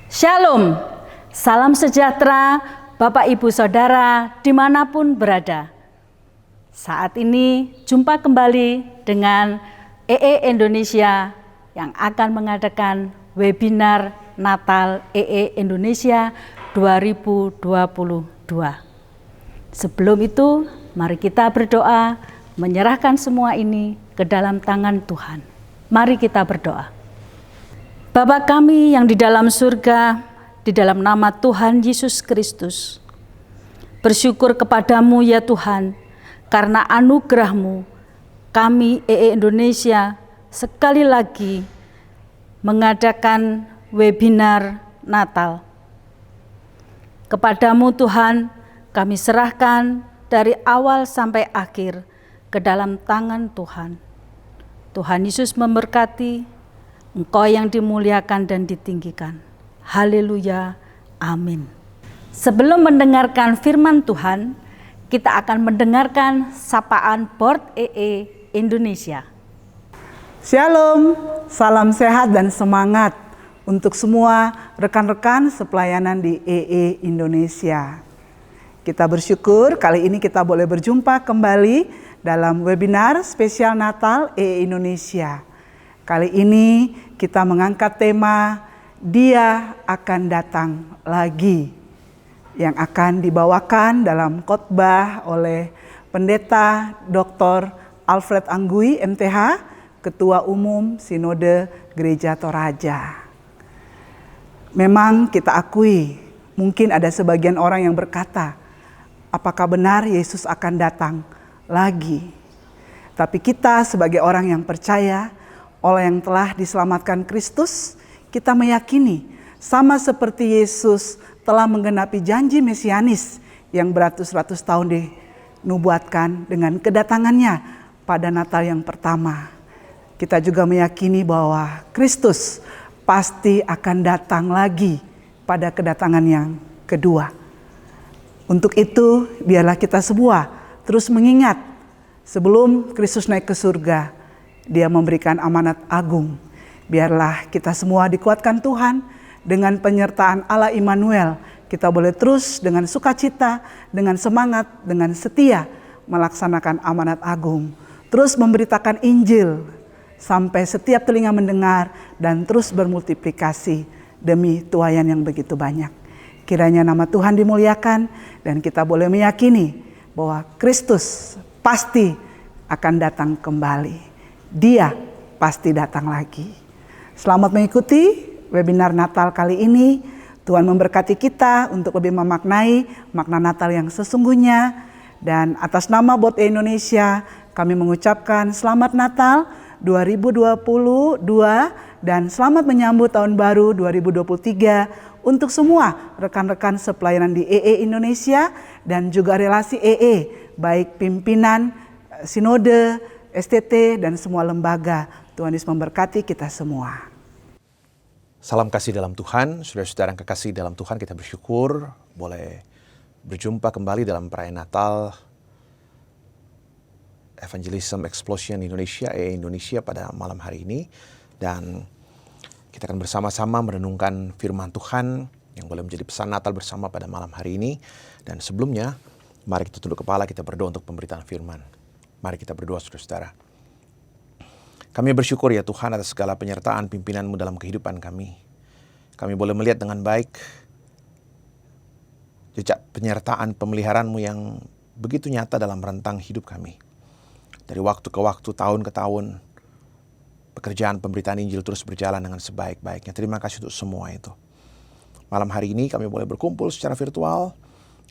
Shalom, salam sejahtera Bapak Ibu Saudara dimanapun berada. Saat ini jumpa kembali dengan EE Indonesia yang akan mengadakan webinar Natal EE Indonesia 2022. Sebelum itu, mari kita berdoa menyerahkan semua ini ke dalam tangan Tuhan. Mari kita berdoa. Bapa kami yang di dalam surga, di dalam nama Tuhan Yesus Kristus, bersyukur kepadamu ya Tuhan, karena anugerah-Mu kami EE Indonesia sekali lagi mengadakan webinar Natal. Kepadamu Tuhan, kami serahkan dari awal sampai akhir ke dalam tangan Tuhan. Tuhan Yesus memberkati, Engkau yang dimuliakan dan ditinggikan. Haleluya, amin. Sebelum mendengarkan firman Tuhan, kita akan mendengarkan sapaan Board EE Indonesia. Shalom, salam sehat dan semangat untuk semua rekan-rekan sepelayanan di EE Indonesia. Kita bersyukur kali ini kita boleh berjumpa kembali dalam webinar spesial Natal EE Indonesia. Kali ini kita mengangkat tema Dia akan datang lagi, yang akan dibawakan dalam khotbah oleh Pendeta Dr. Alfred Anggui MTH, Ketua Umum Sinode Gereja Toraja. Memang kita akui, mungkin ada sebagian orang yang berkata, apakah benar Yesus akan datang lagi? Tapi kita sebagai orang yang percaya, oleh yang telah diselamatkan Kristus, kita meyakini sama seperti Yesus telah menggenapi janji mesianis yang beratus-ratus tahun dinubuatkan dengan kedatangannya pada Natal yang pertama. Kita juga meyakini bahwa Kristus pasti akan datang lagi pada kedatangan yang kedua. Untuk itu, biarlah kita semua terus mengingat sebelum Kristus naik ke surga, Dia memberikan amanat agung. Biarlah kita semua dikuatkan Tuhan dengan penyertaan Allah Immanuel. Kita boleh terus dengan sukacita, dengan semangat, dengan setia melaksanakan amanat agung. Terus memberitakan Injil sampai setiap telinga mendengar dan terus bermultiplikasi demi tuaian yang begitu banyak. Kiranya nama Tuhan dimuliakan dan kita boleh meyakini bahwa Kristus pasti akan datang kembali. Dia pasti datang lagi. Selamat mengikuti webinar Natal kali ini. Tuhan memberkati kita untuk lebih memaknai makna Natal yang sesungguhnya. Dan atas nama Board Indonesia, kami mengucapkan selamat Natal 2022 dan selamat menyambut tahun baru 2023 untuk semua rekan-rekan sepelayanan di EE Indonesia dan juga relasi EE, baik pimpinan, sinode, STT, dan semua lembaga. Tuhan Yesus memberkati kita semua. Salam kasih dalam Tuhan, saudara-saudara yang kekasih dalam Tuhan, kita bersyukur boleh berjumpa kembali dalam perayaan Natal Evangelism Explosion Indonesia, EE Indonesia pada malam hari ini. Dan kita akan bersama-sama merenungkan firman Tuhan yang boleh menjadi pesan Natal bersama pada malam hari ini. Dan sebelumnya, mari kita tunduk kepala, kita berdoa untuk pemberitaan firman. Mari kita berdoa saudara-saudara. Kami bersyukur ya Tuhan atas segala penyertaan pimpinan-Mu dalam kehidupan kami. Kami boleh melihat dengan baik jejak penyertaan pemeliharaan-Mu yang begitu nyata dalam rentang hidup kami. Dari waktu ke waktu, tahun ke tahun, pekerjaan pemberitaan Injil terus berjalan dengan sebaik-baiknya. Terima kasih untuk semua itu. Malam hari ini kami boleh berkumpul secara virtual.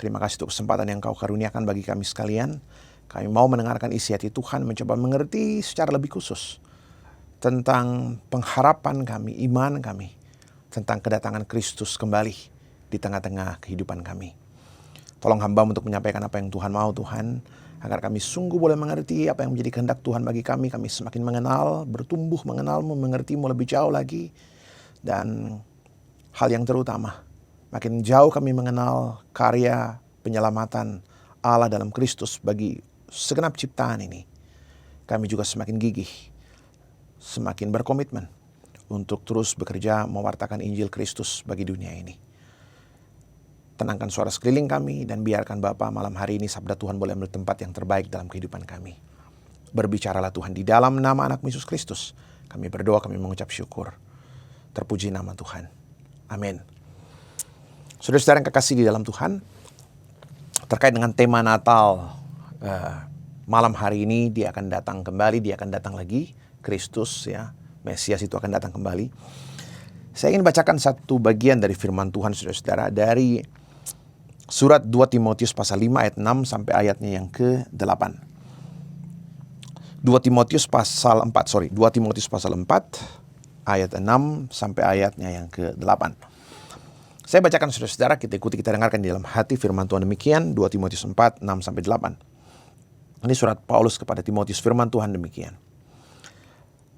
Terima kasih untuk kesempatan yang Kau karuniakan bagi kami sekalian. Kami mau mendengarkan isi hati Tuhan, mencoba mengerti secara lebih khusus tentang pengharapan kami, iman kami, tentang kedatangan Kristus kembali di tengah-tengah kehidupan kami. Tolong hamba untuk menyampaikan apa yang Tuhan mau Tuhan, agar kami sungguh boleh mengerti apa yang menjadi kehendak Tuhan bagi kami. Kami semakin mengenal, bertumbuh mengenal-Mu, mengerti-Mu lebih jauh lagi. Dan hal yang terutama, makin jauh kami mengenal karya penyelamatan Allah dalam Kristus bagi segenap ciptaan ini, kami juga semakin gigih semakin berkomitmen untuk terus bekerja mewartakan Injil Kristus bagi dunia ini. Tenangkan suara sekeliling kami dan biarkan Bapa malam hari ini sabda Tuhan boleh ambil tempat yang terbaik dalam kehidupan kami. Berbicaralah Tuhan di dalam nama anak Yesus Kristus. Kami berdoa, kami mengucap syukur. Terpuji nama Tuhan. Amin. Saudara-saudara yang kekasih di dalam Tuhan, terkait dengan tema Natal, malam hari ini dia akan datang kembali, dia akan datang lagi. Kristus, ya, Mesias itu akan datang kembali. Saya ingin bacakan satu bagian dari firman Tuhan, saudara-saudara, dari surat 2 Timotius pasal 5 ayat 6 sampai ayatnya yang ke-8. 2 Timotius pasal 4 ayat 6 sampai ayatnya yang ke-8. Saya bacakan saudara-saudara, kita ikuti, kita dengarkan di dalam hati firman Tuhan demikian. 2 Timotius 4, 6 sampai 8. Ini surat Paulus kepada Timotius, firman Tuhan demikian.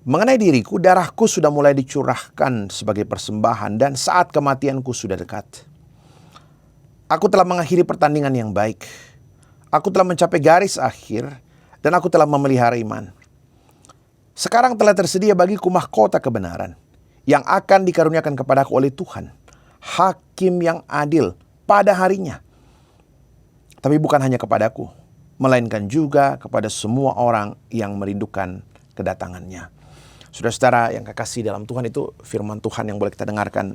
Mengenai diriku, darahku sudah mulai dicurahkan sebagai persembahan dan saat kematianku sudah dekat. Aku telah mengakhiri pertandingan yang baik. Aku telah mencapai garis akhir dan aku telah memelihara iman. Sekarang telah tersedia bagiku mahkota kebenaran yang akan dikaruniakan kepadaku oleh Tuhan, Hakim yang adil pada harinya. Tapi bukan hanya kepadaku, melainkan juga kepada semua orang yang merindukan kedatangannya. Saudara-saudara yang kekasih dalam Tuhan, itu firman Tuhan yang boleh kita dengarkan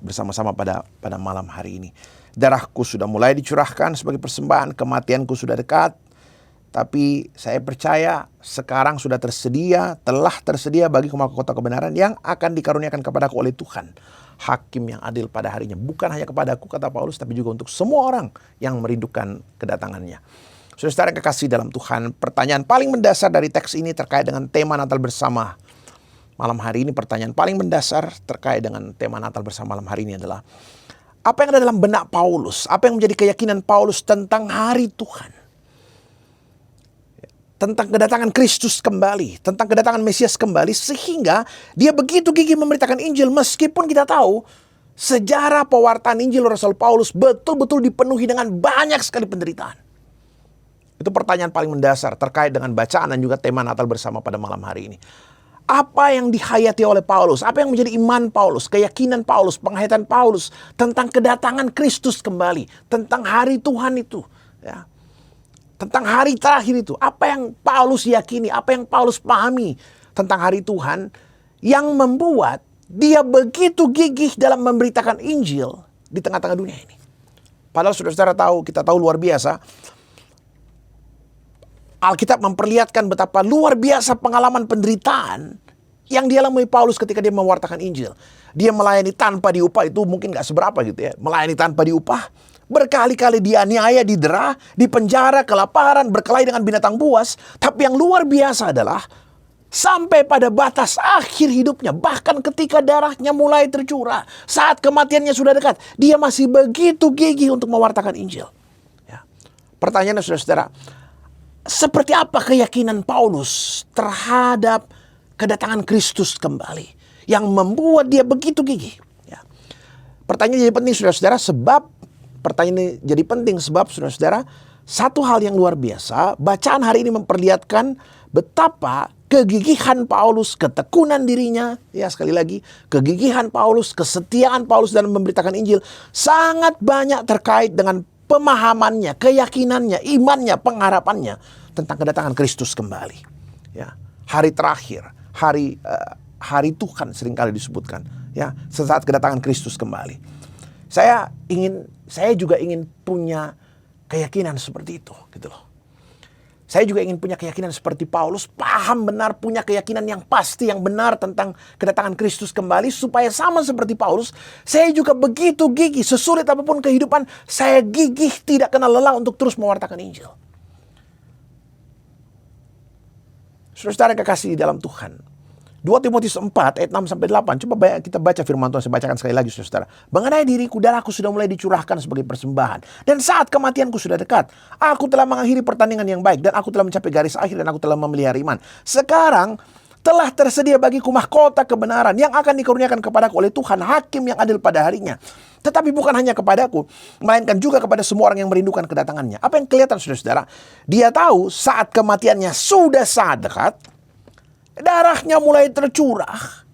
bersama-sama pada malam hari ini. Darahku sudah mulai dicurahkan sebagai persembahan, kematianku sudah dekat. Tapi saya percaya sekarang sudah telah tersedia bagiku mahkota kebenaran yang akan dikaruniakan kepadaku oleh Tuhan, Hakim yang adil pada harinya. Bukan hanya kepadaku, kata Paulus, tapi juga untuk semua orang yang merindukan kedatangannya. Saudara yang kekasih dalam Tuhan, pertanyaan paling mendasar dari teks ini terkait dengan tema Natal bersama malam hari ini, pertanyaan paling mendasar terkait dengan tema Natal bersama malam hari ini adalah, apa yang ada dalam benak Paulus? Apa yang menjadi keyakinan Paulus tentang hari Tuhan? Tentang kedatangan Kristus kembali, tentang kedatangan Mesias kembali, sehingga dia begitu gigih memberitakan Injil meskipun kita tahu sejarah pewartaan Injil Rasul Paulus betul-betul dipenuhi dengan banyak sekali penderitaan. Itu pertanyaan paling mendasar terkait dengan bacaan dan juga tema Natal bersama pada malam hari ini. Apa yang dihayati oleh Paulus? Apa yang menjadi iman Paulus, keyakinan Paulus, penghayatan Paulus tentang kedatangan Kristus kembali, tentang hari Tuhan itu, ya. Tentang hari terakhir itu, apa yang Paulus yakini, apa yang Paulus pahami tentang hari Tuhan yang membuat dia begitu gigih dalam memberitakan Injil di tengah-tengah dunia ini. Padahal saudara-saudara tahu, kita tahu luar biasa, Alkitab memperlihatkan betapa luar biasa pengalaman penderitaan yang dialami Paulus ketika dia mewartakan Injil. Dia melayani tanpa diupah, itu mungkin gak seberapa gitu ya, melayani tanpa diupah. Berkali-kali dianiaya, didera, dipenjara, kelaparan, berkelahi dengan binatang buas. Tapi yang luar biasa adalah sampai pada batas akhir hidupnya, bahkan ketika darahnya mulai tercurah, saat kematiannya sudah dekat, dia masih begitu gigih untuk mewartakan Injil. Ya. Pertanyaannya saudara-saudara, seperti apa keyakinan Paulus terhadap kedatangan Kristus kembali yang membuat dia begitu gigih? Ya. Pertanyaan jadi penting saudara-saudara, pertanyaan ini jadi penting sebab saudara-saudara, satu hal yang luar biasa, bacaan hari ini memperlihatkan betapa kegigihan Paulus, ketekunan dirinya, ya sekali lagi, kegigihan Paulus, kesetiaan Paulus dalam memberitakan Injil sangat banyak terkait dengan pemahamannya, keyakinannya, imannya, pengharapannya tentang kedatangan Kristus kembali. Ya, hari terakhir, hari Tuhan seringkali disebutkan, ya, sesaat kedatangan Kristus kembali. Saya juga ingin punya keyakinan seperti itu, gitu loh. Saya juga ingin punya keyakinan seperti Paulus, paham benar, punya keyakinan yang pasti, yang benar tentang kedatangan Kristus kembali, supaya sama seperti Paulus, saya juga begitu gigih, sesulit apapun kehidupan, saya gigih tidak kenal lelah untuk terus mewartakan Injil. Saudara yang kekasih di dalam Tuhan, 2 Timotius 4 ayat 6 sampai 8. Coba kita baca firman Tuhan, saya bacakan sekali lagi saudara. Mengenai diriku, darahku sudah mulai dicurahkan sebagai persembahan, dan saat kematianku sudah dekat. Aku telah mengakhiri pertandingan yang baik, dan aku telah mencapai garis akhir, dan aku telah memelihara iman. Sekarang telah tersedia bagiku mahkota kebenaran yang akan dikaruniakan kepadaku oleh Tuhan, Hakim yang adil pada harinya. Tetapi bukan hanya kepadaku, melainkan juga kepada semua orang yang merindukan kedatangannya. Apa yang kelihatan saudara-saudara? Dia tahu saat kematiannya sudah sangat dekat. darahnya mulai tercurah.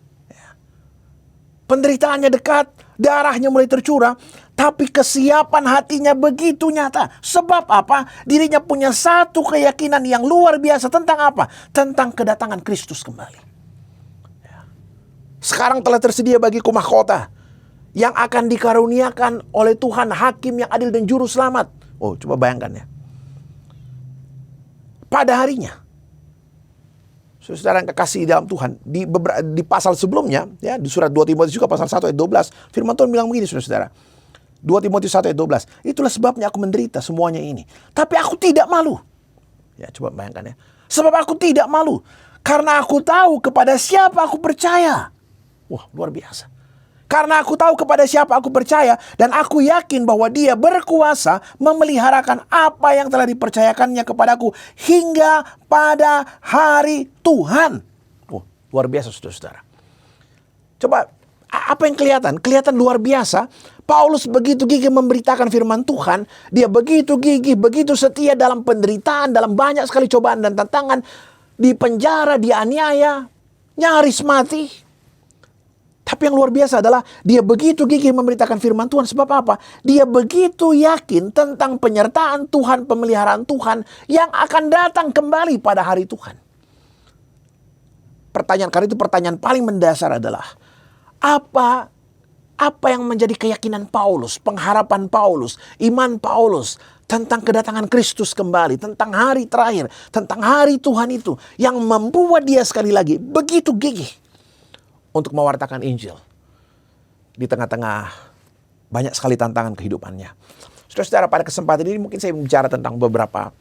Penderitaannya dekat, darahnya mulai tercurah. Tapi kesiapan hatinya begitu nyata. Sebab apa? Dirinya punya satu keyakinan yang luar biasa. Tentang apa? Tentang kedatangan Kristus kembali. Sekarang telah tersedia bagiku mahkota yang akan dikaruniakan oleh Tuhan, hakim yang adil dan juru selamat. Oh, coba bayangkan ya. Pada harinya, saudara yang kekasih dalam Tuhan, di pasal sebelumnya, ya, di surat 2 Timotius juga pasal 1 ayat 12, firman Tuhan bilang begini, saudara. 2 Timotius 1 ayat 12. Itulah sebabnya aku menderita semuanya ini. Tapi aku tidak malu. Ya, coba bayangkan ya. Sebab aku tidak malu. Karena aku tahu kepada siapa aku percaya. Wah, luar biasa. Karena aku tahu kepada siapa aku percaya, dan aku yakin bahwa Dia berkuasa memeliharakan apa yang telah dipercayakannya kepadaku hingga pada hari Tuhan. Oh, luar biasa, saudara-saudara. Coba, apa yang kelihatan? Kelihatan luar biasa. Paulus begitu gigih memberitakan firman Tuhan. Dia begitu gigih, begitu setia dalam penderitaan, dalam banyak sekali cobaan dan tantangan. Di penjara, dianiaya, nyaris mati. Tapi yang luar biasa adalah dia begitu gigih memberitakan firman Tuhan. Sebab apa? Dia begitu yakin tentang penyertaan Tuhan, pemeliharaan Tuhan yang akan datang kembali pada hari Tuhan. Karena itu pertanyaan paling mendasar adalah apa yang menjadi keyakinan Paulus, pengharapan Paulus, iman Paulus tentang kedatangan Kristus kembali, tentang hari terakhir, tentang hari Tuhan itu yang membuat dia sekali lagi begitu gigih untuk mewartakan Injil di tengah-tengah banyak sekali tantangan kehidupannya. Saudara-saudara, pada kesempatan ini mungkin saya bicara tentang beberapa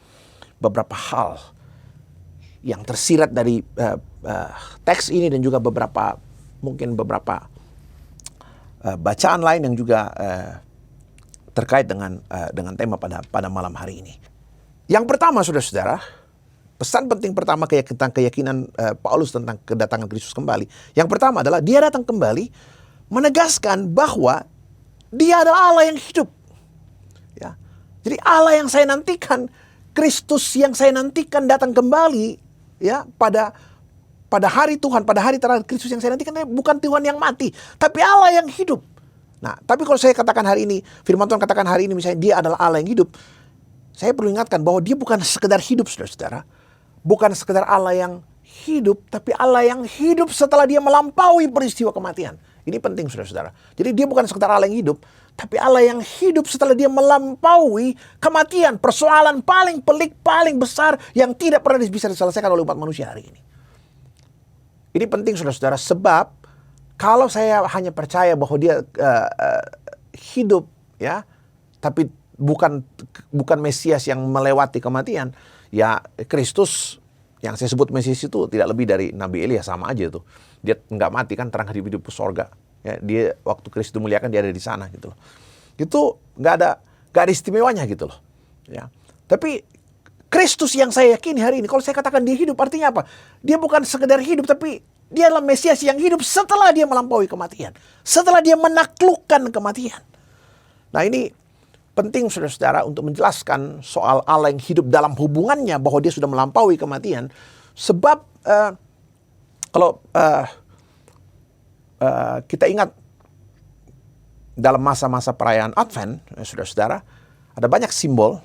hal yang tersirat dari teks ini dan juga beberapa bacaan lain yang juga terkait dengan tema pada malam hari ini. Yang pertama, saudara-saudara, pesan penting pertama tentang keyakinan Paulus tentang kedatangan Kristus kembali. Yang pertama adalah dia datang kembali menegaskan bahwa Dia adalah Allah yang hidup. Ya. Jadi Allah yang saya nantikan, Kristus yang saya nantikan datang kembali, ya, pada hari Tuhan, pada hari terakhir, Kristus yang saya nantikan bukan Tuhan yang mati, tapi Allah yang hidup. Nah, tapi kalau saya katakan hari ini, firman Tuhan katakan hari ini misalnya Dia adalah Allah yang hidup, saya perlu ingatkan bahwa Dia bukan sekedar hidup, saudara-saudara. Bukan sekedar Allah yang hidup, tapi Allah yang hidup setelah Dia melampaui peristiwa kematian. Ini penting, saudara-saudara. Jadi Dia bukan sekedar Allah yang hidup, tapi Allah yang hidup setelah Dia melampaui kematian. Persoalan paling pelik, paling besar yang tidak pernah bisa diselesaikan oleh umat manusia hari ini. Ini penting, saudara-saudara, sebab kalau saya hanya percaya bahwa Dia hidup, ya, tapi bukan Mesias yang melewati kematian, ya Kristus yang saya sebut Mesias itu tidak lebih dari Nabi Elia, sama aja tuh. Dia nggak mati kan, terang hidup di sorga. Ya, dia waktu Kristus dimuliakan dia ada di sana gitu loh. Itu nggak ada istimewanya gitu loh. Ya. Tapi Kristus yang saya yakini hari ini, kalau saya katakan Dia hidup, artinya apa? Dia bukan sekedar hidup, tapi Dia adalah Mesias yang hidup setelah Dia melampaui kematian, setelah Dia menaklukkan kematian. Nah, ini penting, saudara-saudara, untuk menjelaskan soal Allah yang hidup dalam hubungannya bahwa Dia sudah melampaui kematian. Sebab kalau kita ingat dalam masa-masa perayaan Advent, saudara-saudara, ada banyak simbol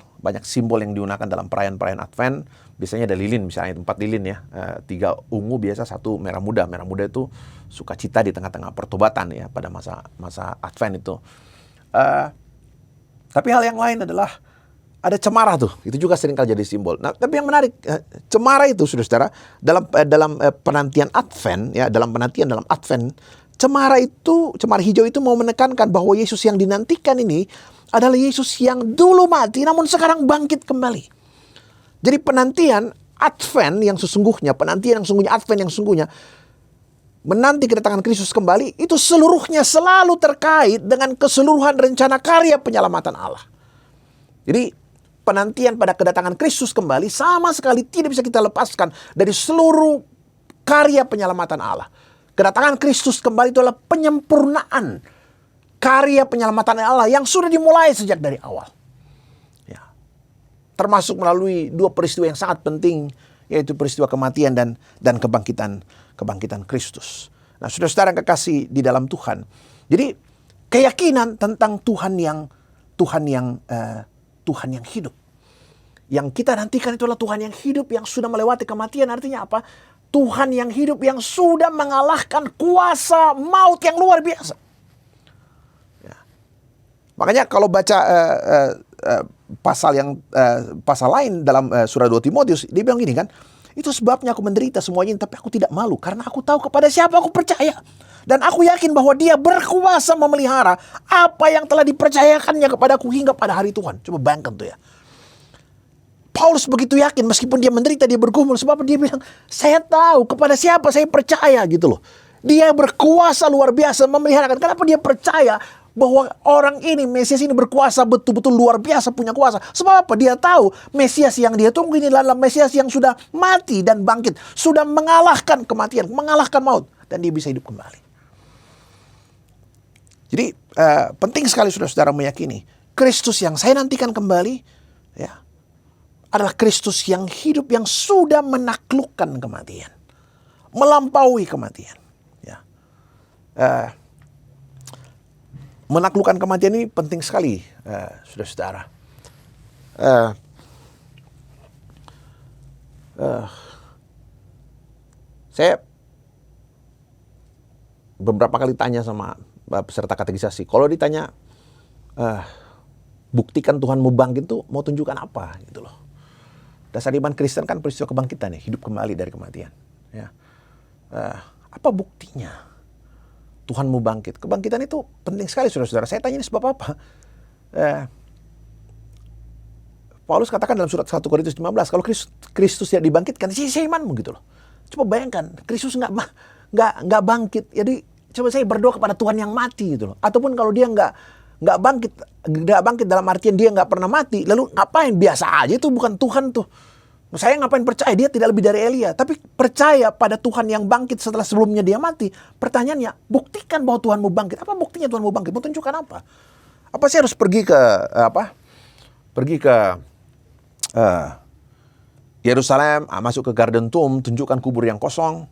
yang digunakan dalam perayaan-perayaan Advent. Biasanya ada lilin, misalnya 4 lilin ya, 3 ungu biasa, 1 merah muda. Merah muda itu sukacita di tengah-tengah pertobatan ya pada masa Advent itu. Tapi hal yang lain adalah ada cemara tuh, itu juga seringkali jadi simbol. Nah, tapi yang menarik, cemara itu, saudara-saudara, dalam penantian Advent, ya, dalam Advent, cemara hijau itu mau menekankan bahwa Yesus yang dinantikan ini adalah Yesus yang dulu mati, namun sekarang bangkit kembali. Jadi penantian Advent yang sesungguhnya, Advent yang sesungguhnya, menanti kedatangan Kristus kembali, itu seluruhnya selalu terkait dengan keseluruhan rencana karya penyelamatan Allah. Jadi penantian pada kedatangan Kristus kembali sama sekali tidak bisa kita lepaskan dari seluruh karya penyelamatan Allah. Kedatangan Kristus kembali itu adalah penyempurnaan karya penyelamatan Allah yang sudah dimulai sejak dari awal. Ya. Termasuk melalui 2 peristiwa yang sangat penting yaitu peristiwa kematian dan kebangkitan Kristus. Nah, saudara-saudara yang kekasih di dalam Tuhan. Jadi keyakinan tentang Tuhan yang hidup. Yang kita nantikan itu adalah Tuhan yang hidup, yang sudah melewati kematian. Artinya apa? Tuhan yang hidup, yang sudah mengalahkan kuasa maut yang luar biasa. Ya. Makanya kalau baca pasal lain dalam surat 2 Timotius, dia bilang gini kan, itu sebabnya aku menderita semuanya ini, tapi aku tidak malu, karena aku tahu kepada siapa aku percaya. Dan aku yakin bahwa dia berkuasa memelihara apa yang telah dipercayakannya kepadaku hingga pada hari Tuhan. Coba bayangkan tuh ya. Paulus begitu yakin meskipun dia menderita, dia bergumul. Sebab dia bilang, saya tahu kepada siapa saya percaya gitu loh. Dia berkuasa luar biasa memeliharakan. Kenapa dia percaya bahwa orang ini, Mesias ini berkuasa betul-betul luar biasa, punya kuasa. Sebab apa? Dia tahu Mesias yang dia tunggu ini adalah Mesias yang sudah mati dan bangkit. Sudah mengalahkan kematian, mengalahkan maut. Dan dia bisa hidup kembali. Jadi penting sekali saudara-saudara meyakini Kristus yang saya nantikan kembali ya, adalah Kristus yang hidup, yang sudah menaklukkan kematian, melampaui kematian. Ya. Menaklukkan kematian ini penting sekali, saudara-saudara. Saya beberapa kali tanya sama peserta katekisasi, kalau ditanya buktikan Tuhanmu bangkit itu mau tunjukkan apa gitu loh. Dasar iman Kristen kan peristiwa kebangkitan ya, hidup kembali dari kematian. Ya. Apa buktinya Tuhanmu bangkit? Kebangkitan itu penting sekali saudara-saudara. Saya tanya ini sebab apa? Paulus katakan dalam surat 1 Korintus 15, kalau Kristus tidak dibangkitkan, sia-sia imanmu gitu loh. Coba bayangkan, Kristus nggak bangkit. Jadi coba saya berdoa kepada Tuhan yang mati gitu loh. Ataupun kalau dia nggak bangkit dalam artian dia nggak pernah mati, lalu ngapain? Biasa aja, itu bukan Tuhan tuh. Saya ngapain percaya dia tidak lebih dari Elia, tapi percaya pada Tuhan yang bangkit setelah sebelumnya dia mati. Pertanyaannya, buktikan bahwa Tuhanmu bangkit. Apa buktinya Tuhanmu bangkit? Mau tunjukkan apa? Apa saya harus pergi ke Yerusalem, masuk ke Garden Tomb, tunjukkan kubur yang kosong?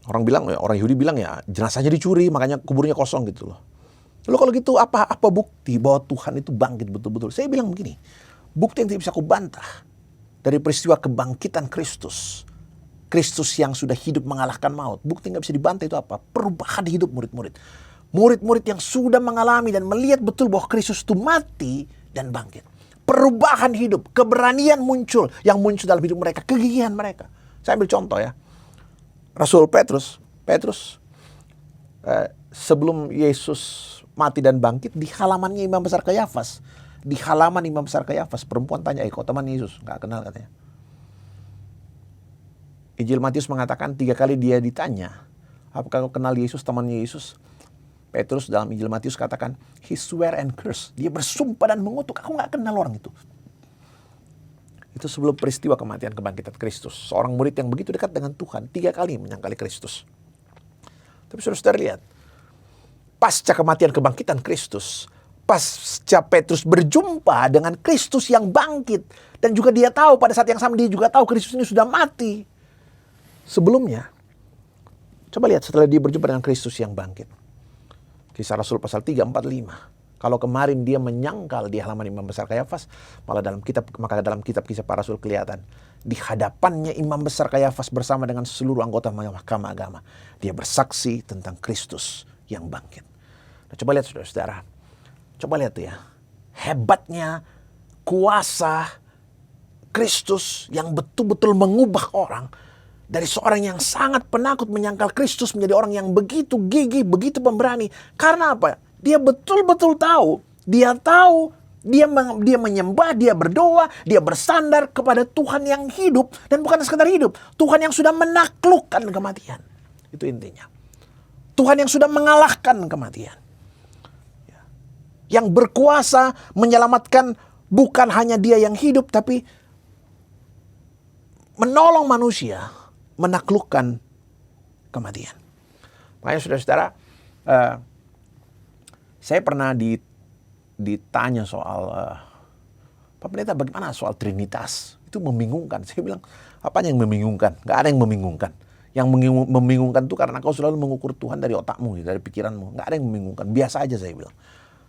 Orang Yahudi bilang ya jenazahnya dicuri, makanya kuburnya kosong gitu loh. Lalu kalau gitu apa bukti bahwa Tuhan itu bangkit betul-betul? Saya bilang begini, bukti yang tidak bisa aku bantah dari peristiwa kebangkitan Kristus. Kristus yang sudah hidup mengalahkan maut. Bukti yang tidak bisa dibantah itu apa? Perubahan hidup murid-murid. Murid-murid yang sudah mengalami dan melihat betul bahwa Kristus itu mati dan bangkit. Perubahan hidup, keberanian muncul yang muncul dalam hidup mereka, kegigihan mereka. Saya ambil contoh ya. Rasul Petrus sebelum Yesus mati dan bangkit, di halamannya Imam Besar Kayafas. Di halaman Imam Besar Kayafas, perempuan tanya, kau teman Yesus? Nggak kenal katanya. Injil Matius mengatakan 3 kali dia ditanya, apakah kau kenal Yesus, temannya Yesus? Petrus dalam Injil Matius katakan, he swear and curse. Dia bersumpah dan mengutuk, aku nggak kenal orang itu. Itu sebelum peristiwa kematian kebangkitan Kristus. Seorang murid yang begitu dekat dengan Tuhan 3 kali menyangkali Kristus. Tapi saudara lihat, pasca kematian kebangkitan Kristus, pasca Petrus berjumpa dengan Kristus yang bangkit, dan juga dia tahu pada saat yang sama dia juga tahu Kristus ini sudah mati sebelumnya. Coba lihat setelah dia berjumpa dengan Kristus yang bangkit. Kisah Rasul pasal 3, 4, 5. Kalau kemarin dia menyangkal di halaman Imam Besar Kayafas, maka dalam kitab Kisah Para Rasul kelihatan di hadapannya Imam Besar Kayafas bersama dengan seluruh anggota Mahkamah Agama, dia bersaksi tentang Kristus yang bangkit. Nah, coba lihat saudara-saudara, coba lihat tuh ya, hebatnya kuasa Kristus yang betul-betul mengubah orang dari seorang yang sangat penakut menyangkal Kristus menjadi orang yang begitu gigih, begitu pemberani. Karena apa? Dia betul-betul tahu, dia menyembah, dia berdoa, dia bersandar kepada Tuhan yang hidup, dan bukan sekedar hidup, Tuhan yang sudah menaklukkan kematian. Itu intinya. Tuhan yang sudah mengalahkan kematian. Yang berkuasa menyelamatkan bukan hanya dia yang hidup, tapi menolong manusia menaklukkan kematian. Makanya saudara-saudara, saya pernah ditanya soal Pak Pendeta bagaimana soal Trinitas. itu membingungkan. Saya bilang, apanya yang membingungkan? Gak ada yang membingungkan. Yang membingungkan itu karena kau selalu mengukur Tuhan dari otakmu, dari pikiranmu. Gak ada yang membingungkan, biasa aja saya bilang.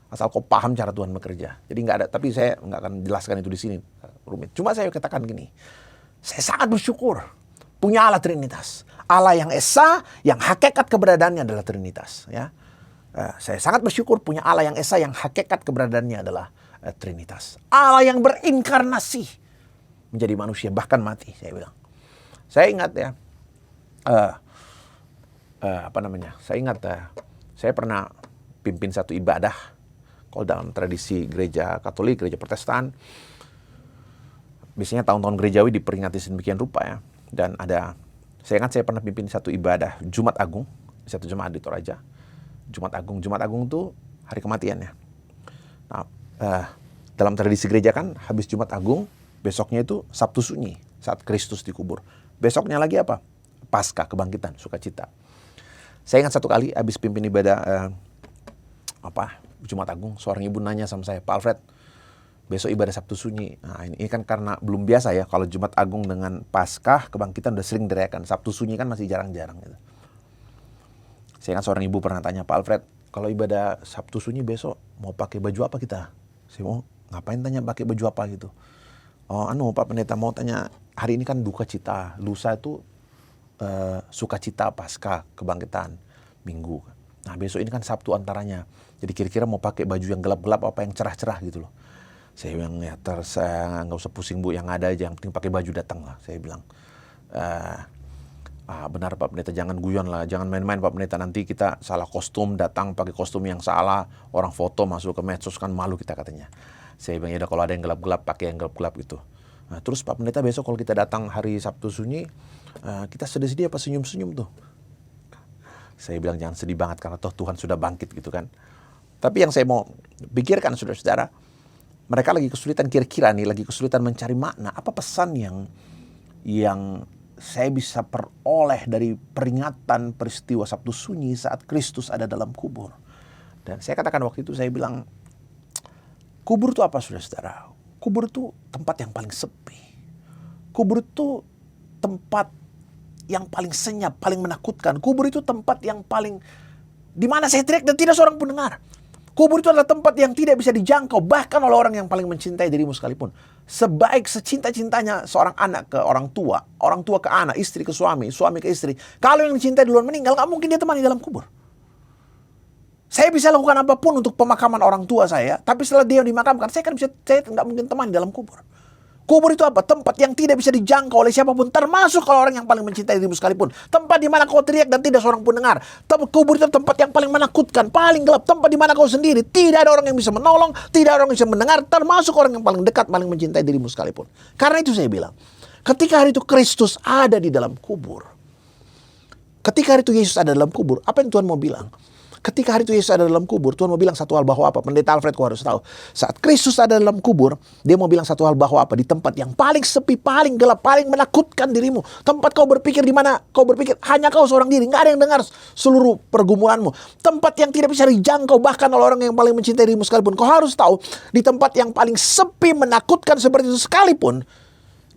Asal kau paham cara Tuhan bekerja. Jadi gak ada, tapi saya gak akan jelaskan itu di sini, rumit. Cuma saya katakan gini, saya sangat bersyukur punya Allah Trinitas. Allah yang Esa, yang hakikat keberadaannya adalah Trinitas. Ya. Saya sangat bersyukur punya Allah yang Esa, yang hakikat keberadaannya adalah Trinitas. Allah yang berinkarnasi menjadi manusia, bahkan mati, saya bilang. Saya ingat ya, saya ingat saya pernah pimpin satu ibadah. Kalau dalam tradisi gereja Katolik, gereja Protestan, biasanya tahun-tahun gerejawi diperingati sedemikian rupa ya. Dan saya ingat saya pernah pimpin satu ibadah Jumat Agung, satu jemaat di Toraja. Jumat Agung itu hari kematiannya. Nah, dalam tradisi gereja kan habis Jumat Agung, besoknya itu Sabtu Sunyi, saat Kristus dikubur. Besoknya lagi apa? Paskah, kebangkitan, sukacita. Saya ingat satu kali habis pimpin ibadah Jumat Agung, seorang ibu nanya sama saya, Pak Alfred, besok ibadah Sabtu Sunyi. Nah, ini kan karena belum biasa ya, kalau Jumat Agung dengan Paskah, kebangkitan udah sering dirayakan. Sabtu Sunyi kan masih jarang-jarang gitu. Saya ingat seorang ibu pernah tanya, Pak Alfred, kalau ibadah Sabtu Sunyi besok mau pakai baju apa kita? Saya mau ngapain tanya pakai baju apa gitu? Pak Pendeta mau tanya, hari ini kan duka cita, lusa itu sukacita Paskah, kebangkitan, Minggu. Nah besok ini kan Sabtu antaranya. Jadi kira-kira mau pakai baju yang gelap-gelap apa yang cerah-cerah gitu loh. Saya bilang ya nggak usah pusing Bu, yang ada aja, yang penting pakai baju datang lah. Saya bilang benar Pak Pendeta, jangan guyon lah, jangan main-main Pak Pendeta, nanti kita salah kostum, datang pakai kostum yang salah, orang foto masuk ke medsos kan malu kita katanya. Saya bilang ya udah, kalau ada yang gelap-gelap pakai yang gelap-gelap gitu. Nah, terus Pak Pendeta besok kalau kita datang hari Sabtu Sunyi, kita sedih-sedih apa senyum-senyum tuh? Saya bilang jangan sedih banget karena toh Tuhan sudah bangkit gitu kan. Tapi yang saya mau pikirkan saudara-saudara, mereka lagi kesulitan lagi kesulitan mencari makna. Apa pesan yang saya bisa peroleh dari peringatan peristiwa Sabtu Sunyi saat Kristus ada dalam kubur? Dan saya katakan waktu itu, saya bilang, kubur itu apa saudara-saudara? Kubur itu tempat yang paling sepi. Kubur itu tempat yang paling senyap, paling menakutkan. Kubur itu tempat yang paling, di mana saya teriak dan tidak seorang pun dengar. Kubur itu adalah tempat yang tidak bisa dijangkau, bahkan oleh orang yang paling mencintai dirimu sekalipun. Sebaik secinta-cintanya seorang anak ke orang tua ke anak, istri ke suami, suami ke istri. Kalau yang dicintai duluan meninggal, gak mungkin dia temani dalam kubur. Saya bisa lakukan apapun untuk pemakaman orang tua saya, tapi setelah dia dimakamkan, saya nggak mungkin temani dalam kubur. Kubur itu apa? Tempat yang tidak bisa dijangkau oleh siapapun, termasuk kalau orang yang paling mencintai dirimu sekalipun. Tempat di mana kau teriak dan tidak seorang pun dengar. Kubur itu tempat yang paling menakutkan, paling gelap. Tempat di mana kau sendiri, tidak ada orang yang bisa menolong, tidak ada orang yang bisa mendengar, termasuk orang yang paling dekat, paling mencintai dirimu sekalipun. Karena itu saya bilang, ketika hari itu Kristus ada di dalam kubur, ketika hari itu Yesus ada dalam kubur, apa yang Tuhan mau bilang? Ketika hari itu Yesus ada dalam kubur, Tuhan mau bilang satu hal bahwa apa? Pendeta Alfred, kau harus tahu. Saat Kristus ada dalam kubur, dia mau bilang satu hal bahwa apa? Di tempat yang paling sepi, paling gelap, paling menakutkan dirimu. Tempat kau berpikir di mana kau berpikir hanya kau seorang diri. Nggak ada yang dengar seluruh pergumulanmu. Tempat yang tidak bisa dijangkau bahkan oleh orang yang paling mencintai dirimu sekalipun. Kau harus tahu, di tempat yang paling sepi, menakutkan seperti itu sekalipun,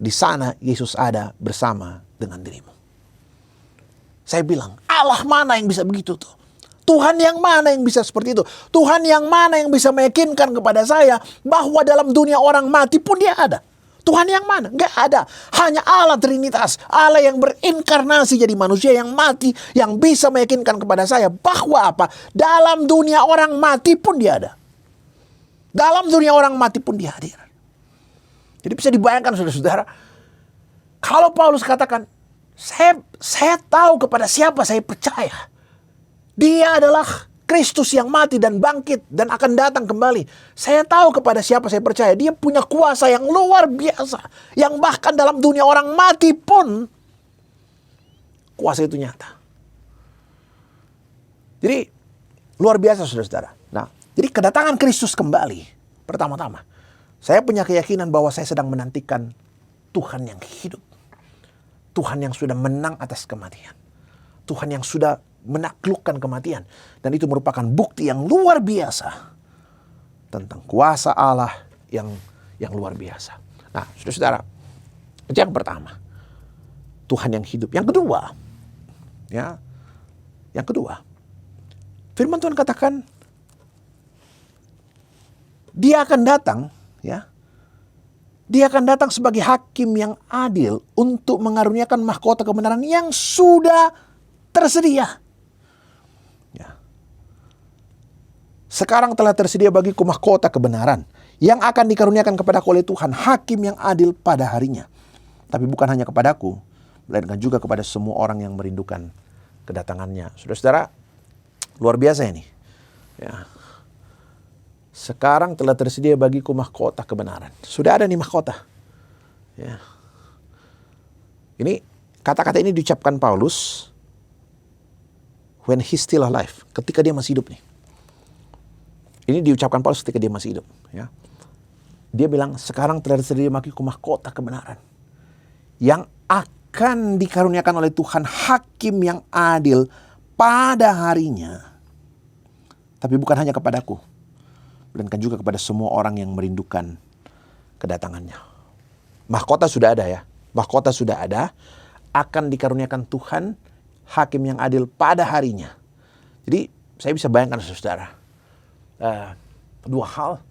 di sana Yesus ada bersama dengan dirimu. Saya bilang, Allah mana yang bisa begitu tuh? Tuhan yang mana yang bisa seperti itu? Tuhan yang mana yang bisa meyakinkan kepada saya bahwa dalam dunia orang mati pun dia ada? Tuhan yang mana? Nggak ada. Hanya Allah Trinitas. Allah yang berinkarnasi jadi manusia yang mati, yang bisa meyakinkan kepada saya bahwa apa? Dalam dunia orang mati pun dia ada. Dalam dunia orang mati pun dia hadir. Jadi bisa dibayangkan saudara-saudara, kalau Paulus katakan, saya tahu kepada siapa saya percaya. Dia adalah Kristus yang mati dan bangkit dan akan datang kembali. Saya tahu kepada siapa saya percaya. Dia punya kuasa yang luar biasa. Yang bahkan dalam dunia orang mati pun kuasa itu nyata. Jadi luar biasa saudara-saudara. Nah, jadi kedatangan Kristus kembali. Pertama-tama, saya punya keyakinan bahwa saya sedang menantikan Tuhan yang hidup. Tuhan yang sudah menang atas kematian. Tuhan yang sudah menaklukkan kematian. Dan itu merupakan bukti yang luar biasa tentang kuasa Allah yang luar biasa. Nah, saudara-saudara, Itu yang pertama. Tuhan yang hidup. Yang kedua, ya, yang kedua, firman Tuhan katakan, Dia akan datang, ya, Dia akan datang sebagai hakim yang adil untuk mengaruniakan mahkota kebenaran yang sudah tersedia. Ya. Sekarang telah tersedia bagiku mahkota kebenaran yang akan dikaruniakan kepadaku oleh Tuhan, hakim yang adil pada harinya. Tapi bukan hanya kepadaku, melainkan juga kepada semua orang yang merindukan kedatangannya. Saudara-saudara, luar biasa ini. Ya. Sekarang telah tersedia bagiku mahkota kebenaran. Sudah ada nih mahkota. Ya. Ini kata-kata ini diucapkan Paulus when he's still alive, ketika dia masih hidup nih. Ini diucapkan Paulus ketika dia masih hidup. Ya. Dia bilang, sekarang telah tersedia bagiku mahkota kebenaran yang akan dikaruniakan oleh Tuhan, hakim yang adil pada harinya. Tapi bukan hanya kepadaku, melainkan juga kepada semua orang yang merindukan kedatangannya. Mahkota sudah ada ya. Mahkota sudah ada. Akan dikaruniakan Tuhan, hakim yang adil pada harinya. Jadi saya bisa bayangkan saudara. Dua hal.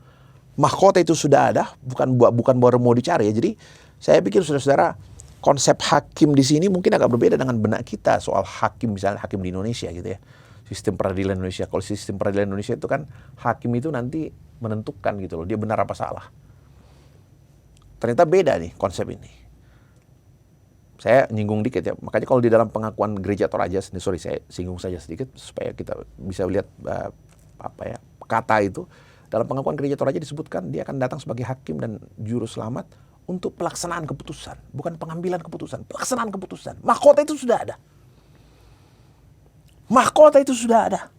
Mahkota itu sudah ada. Bukan baru mau dicari ya. Jadi saya pikir saudara-saudara, konsep hakim di sini mungkin agak berbeda dengan benak kita soal hakim, misalnya hakim di Indonesia gitu ya. Sistem peradilan Indonesia. Kalau sistem peradilan Indonesia itu kan hakim itu nanti menentukan gitu loh, dia benar apa salah. Ternyata beda nih konsep ini. Saya nyinggung dikit ya. Makanya kalau di dalam pengakuan gereja Toraja, saya singgung saja sedikit supaya kita bisa lihat kata itu. Dalam pengakuan gereja Toraja disebutkan dia akan datang sebagai hakim dan juru selamat untuk pelaksanaan keputusan, bukan pengambilan keputusan, pelaksanaan keputusan. Mahkota itu sudah ada. Mahkota itu sudah ada.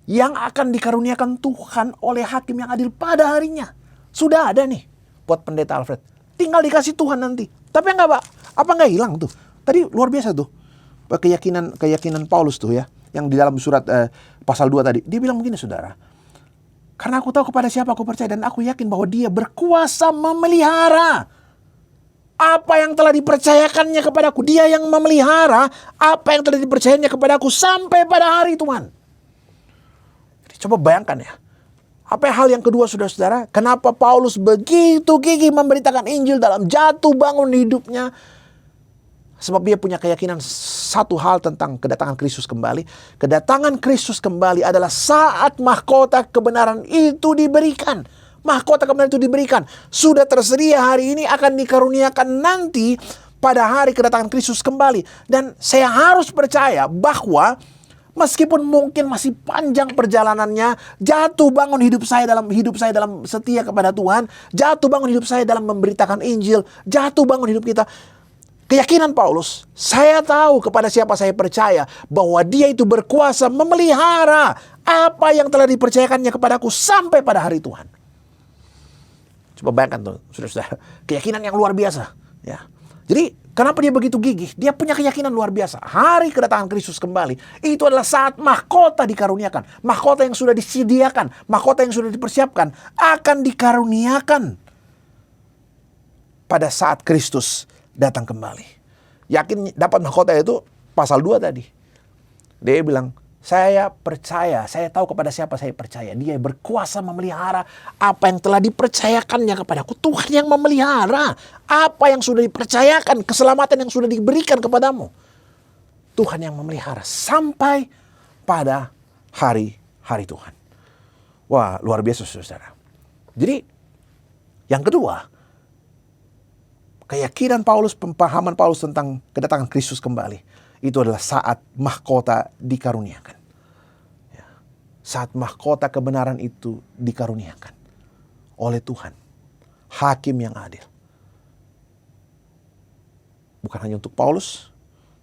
Yang akan dikaruniakan Tuhan oleh hakim yang adil pada harinya. Sudah ada nih buat pendeta Alfred. Tinggal dikasih Tuhan nanti. Tapi nggak hilang tuh. Tadi luar biasa tuh. Keyakinan Paulus tuh ya. Yang di dalam surat pasal 2 tadi. Dia bilang begini saudara. Karena aku tahu kepada siapa aku percaya dan aku yakin bahwa dia berkuasa memelihara apa yang telah dipercayakannya kepadaku. Dia yang memelihara apa yang telah dipercayainya kepadaku sampai pada hari Tuhan. Jadi coba bayangkan ya. Apa hal yang kedua saudara-saudara? Kenapa Paulus begitu gigih memberitakan Injil dalam jatuh bangun hidupnya? Sebab dia punya keyakinan satu hal tentang kedatangan Kristus kembali. Kedatangan Kristus kembali adalah saat mahkota kebenaran itu diberikan. Mahkota kebenaran itu diberikan. Sudah tersedia hari ini, akan dikaruniakan nanti pada hari kedatangan Kristus kembali. Dan saya harus percaya bahwa meskipun mungkin masih panjang perjalanannya, jatuh bangun hidup saya dalam setia kepada Tuhan, jatuh bangun hidup saya dalam memberitakan Injil, jatuh bangun hidup kita. Keyakinan Paulus, saya tahu kepada siapa saya percaya, bahwa dia itu berkuasa memelihara apa yang telah dipercayakannya kepadaku sampai pada hari Tuhan. Coba bayangkan tuh, saudara-saudara, keyakinan yang luar biasa. Ya. Jadi, kenapa dia begitu gigih? Dia punya keyakinan luar biasa. Hari kedatangan Kristus kembali, itu adalah saat mahkota dikaruniakan. Mahkota yang sudah disediakan, mahkota yang sudah dipersiapkan, akan dikaruniakan pada saat Kristus datang kembali. Yakin dapat mahkota itu pasal 2 tadi. Dia bilang, saya percaya, saya tahu kepada siapa saya percaya. Dia berkuasa memelihara apa yang telah dipercayakannya kepadaku. Tuhan yang memelihara apa yang sudah dipercayakan, keselamatan yang sudah diberikan kepadamu. Tuhan yang memelihara sampai pada hari Tuhan. Wah, luar biasa saudara. Jadi, yang kedua, keyakinan Paulus, pemahaman Paulus tentang kedatangan Kristus kembali, itu adalah saat mahkota dikaruniakan. Ya. Saat mahkota kebenaran itu dikaruniakan oleh Tuhan, hakim yang adil. Bukan hanya untuk Paulus,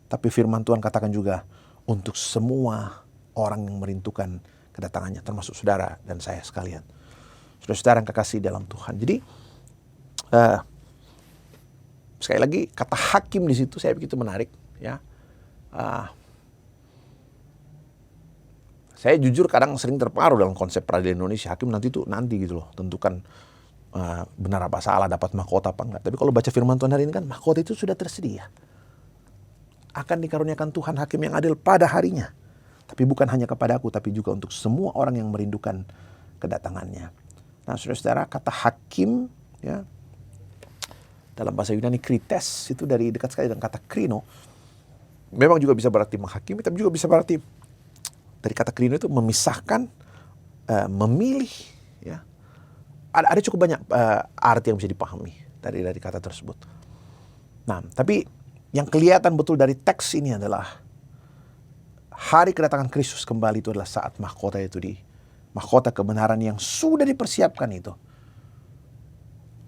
tapi firman Tuhan katakan juga untuk semua orang yang merindukan kedatangannya, termasuk saudara dan saya sekalian. Saudara-saudara yang kekasih dalam Tuhan. Jadi, sekali lagi kata hakim di situ saya begitu menarik, ya. Saya jujur kadang sering terpengaruh dalam konsep peradilan Indonesia. Hakim nanti gitu loh, tentukan benar apa salah, dapat mahkota apa enggak. Tapi kalau baca firman Tuhan hari ini kan mahkota itu sudah tersedia. Akan dikaruniakan Tuhan hakim yang adil pada harinya. Tapi bukan hanya kepada aku, tapi juga untuk semua orang yang merindukan kedatangannya. Nah, saudara-saudara, kata hakim, ya, dalam bahasa Yunani krites, itu dari dekat sekali dengan kata krino. Memang juga bisa berarti menghakimi, tapi juga bisa berarti, dari kata krino itu memisahkan, memilih. Ya. Ada cukup banyak arti yang bisa dipahami dari kata tersebut. Nah, tapi yang kelihatan betul dari teks ini adalah hari kedatangan Kristus kembali itu adalah saat mahkota mahkota kebenaran yang sudah dipersiapkan itu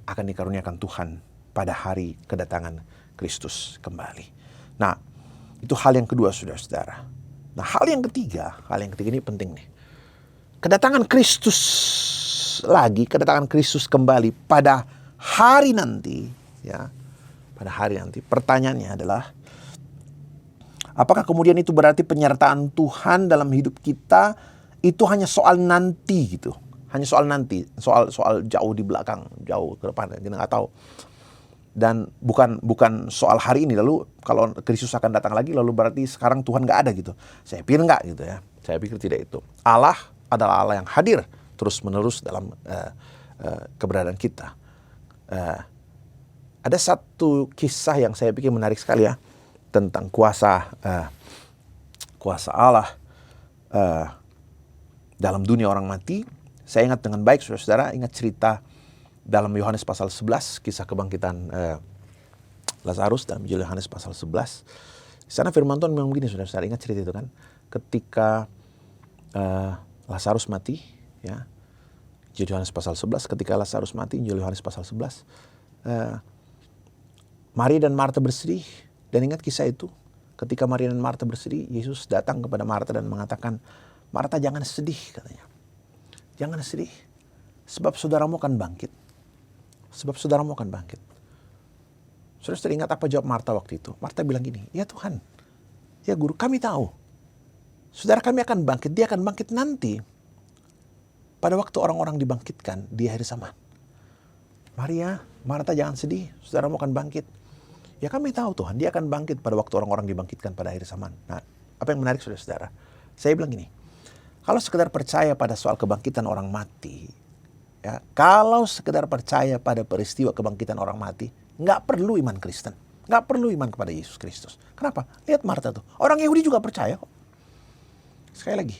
akan dikaruniakan Tuhan pada hari kedatangan Kristus kembali. Nah, itu hal yang kedua, saudara-saudara. Nah, hal yang ketiga ini penting nih. Kedatangan Kristus kembali pada hari nanti, ya. Pada hari nanti, pertanyaannya adalah, apakah kemudian itu berarti penyertaan Tuhan dalam hidup kita itu hanya soal nanti gitu? Hanya soal nanti, soal jauh di belakang, jauh ke depan, kita nggak tahu. Dan bukan soal hari ini, lalu kalau Kristus akan datang lagi, lalu berarti sekarang Tuhan nggak ada gitu. Saya pikir nggak gitu ya. Saya pikir tidak itu. Allah adalah Allah yang hadir terus-menerus dalam keberadaan kita. Ada satu kisah yang saya pikir menarik sekali ya, tentang kuasa Allah dalam dunia orang mati. Saya ingat dengan baik, saudara-saudara, ingat cerita dalam Yohanes pasal 11, kisah kebangkitan Lazarus dalam Injil Yohanes pasal 11. Di sana firman Tuhan memang begini, saudara-saudara, ingat cerita itu kan, ketika Lazarus mati, ya, Injil Yohanes pasal 11, ketika Lazarus mati, Injil Yohanes pasal 11, Maria dan Marta bersedih. Dan ingat kisah itu, ketika Maria dan Marta bersedih, Yesus datang kepada Marta dan mengatakan, Marta, jangan sedih, katanya. Jangan sedih, sebab saudaramu akan bangkit. Sebab saudaramu akan bangkit. Saudara ingat apa jawab Marta waktu itu? Marta bilang gini, ya Tuhan, ya Guru, kami tahu. Saudara kami akan bangkit, dia akan bangkit nanti. Pada waktu orang-orang dibangkitkan di akhir zaman. Maria, Marta jangan sedih, saudaramu akan bangkit. Ya kami tahu Tuhan, dia akan bangkit pada waktu orang-orang dibangkitkan pada akhir zaman. Nah, apa yang menarik saudara-saudara? Saya bilang gini, kalau sekedar percaya pada soal kebangkitan orang mati, ya, kalau sekedar percaya pada peristiwa kebangkitan orang mati, nggak perlu iman Kristen, nggak perlu iman kepada Yesus Kristus. Kenapa? Lihat Marta tuh, orang Yahudi juga percaya kok. Sekali lagi,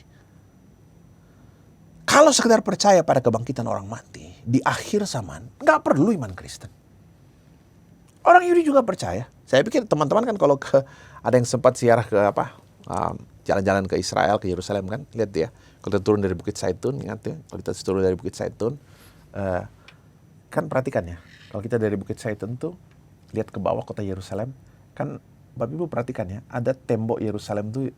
kalau sekedar percaya pada kebangkitan orang mati di akhir zaman, nggak perlu iman Kristen. Orang Yahudi juga percaya. Saya pikir teman-teman kan kalau ada yang sempat ziarah ke jalan-jalan ke Israel, ke Yerusalem kan, lihat ya, kalau kita turun dari Bukit Zaitun, ingat ya, kalau kita turun dari Bukit Zaitun, kan perhatikan ya, kalau kita dari Bukit Zaitun tuh lihat ke bawah kota Yerusalem, kan Bapak Ibu perhatikan ya, ada tembok Yerusalem tuh,